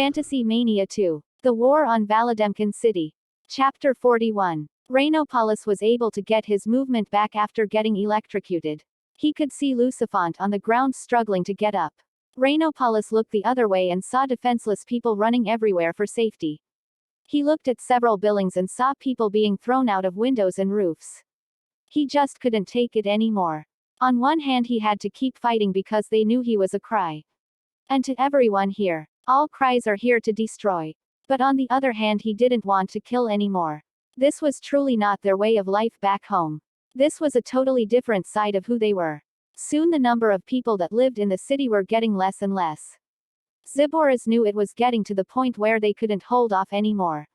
Fantasy Mania 2. The War on Valademkin City. Chapter 41. Rhinopolis was able to get his movement back after getting electrocuted. He could see Lucifont on the ground struggling to get up. Rhinopolis looked the other way and saw defenseless people running everywhere for safety. He looked at several buildings and saw people being thrown out of windows and roofs. He just couldn't take it anymore. On one hand, he had to keep fighting because they knew he was a cry. And to everyone here, all cries are here to destroy. But on the other hand, he didn't want to kill anymore. This was truly not their way of life back home. This was a totally different side of who they were. Soon the number of people that lived in the city were getting less and less. Ziboris knew it was getting to the point where they couldn't hold off anymore.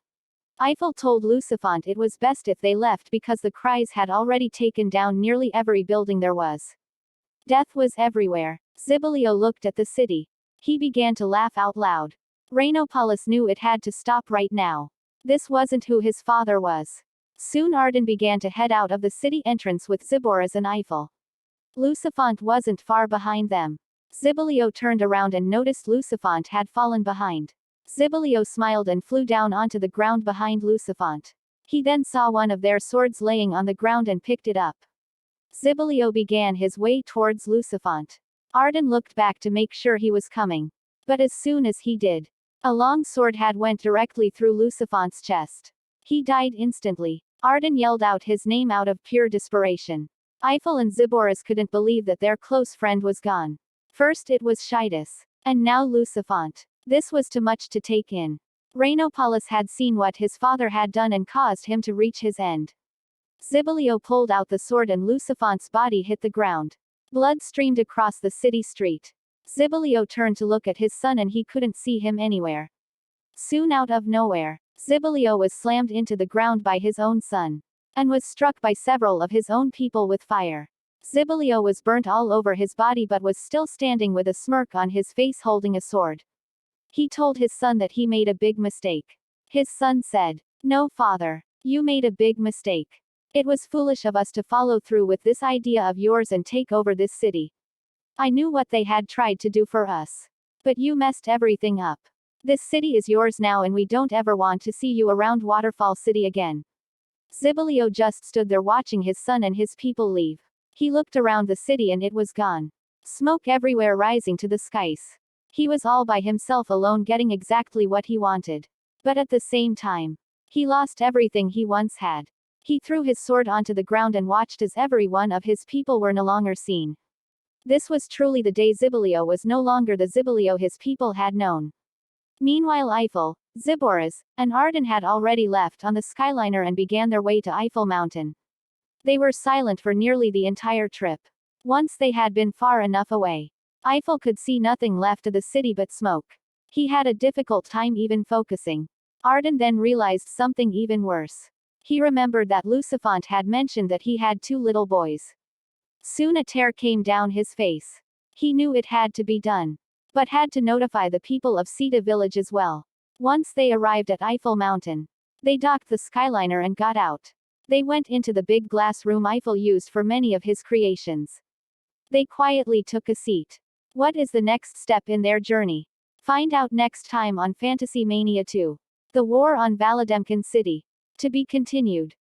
Eiffel told Lucifont it was best if they left because the cries had already taken down nearly every building there was. Death was everywhere. Zibolio looked at the city. He began to laugh out loud. Rhinopolis knew it had to stop right now. This wasn't who his father was. Soon Arden began to head out of the city entrance with Ziboris and Eiffel. Lucifont wasn't far behind them. Zibolio turned around and noticed Lucifont had fallen behind. Zibolio smiled and flew down onto the ground behind Lucifont. He then saw one of their swords laying on the ground and picked it up. Zibolio began his way towards Lucifont. Arden looked back to make sure he was coming. But as soon as he did, a long sword had went directly through Lucifont's chest. He died instantly. Arden yelled out his name out of pure desperation. Eiffel and Ziboris couldn't believe that their close friend was gone. First it was Shitus. And now Lucifont. This was too much to take in. Rhinopolis had seen what his father had done and caused him to reach his end. Zibolio pulled out the sword and Lucifont's body hit the ground. Blood streamed across the city street. Zibolio turned to look at his son and he couldn't see him anywhere. Soon out of nowhere, Zibolio was slammed into the ground by his own son. And was struck by several of his own people with fire. Zibolio was burnt all over his body but was still standing with a smirk on his face holding a sword. He told his son that he made a big mistake. His son said, "No, father. You made a big mistake. It was foolish of us to follow through with this idea of yours and take over this city. I knew what they had tried to do for us. But you messed everything up. This city is yours now and we don't ever want to see you around Waterfall City again." Zibolio just stood there watching his son and his people leave. He looked around the city and it was gone. Smoke everywhere rising to the skies. He was all by himself alone getting exactly what he wanted. But at the same time, he lost everything he once had. He threw his sword onto the ground and watched as every one of his people were no longer seen. This was truly the day Zibolio was no longer the Zibolio his people had known. Meanwhile Eiffel, Ziboris, and Arden had already left on the Skyliner and began their way to Eiffel Mountain. They were silent for nearly the entire trip. Once they had been far enough away, Eiffel could see nothing left of the city but smoke. He had a difficult time even focusing. Arden then realized something even worse. He remembered that Lucifont had mentioned that he had 2 little boys. Soon a tear came down his face. He knew it had to be done. But had to notify the people of Sita village as well. Once they arrived at Eiffel Mountain, they docked the Skyliner and got out. They went into the big glass room Eiffel used for many of his creations. They quietly took a seat. What is the next step in their journey? Find out next time on Fantasy Mania 2. The War on Valademkin City. To be continued.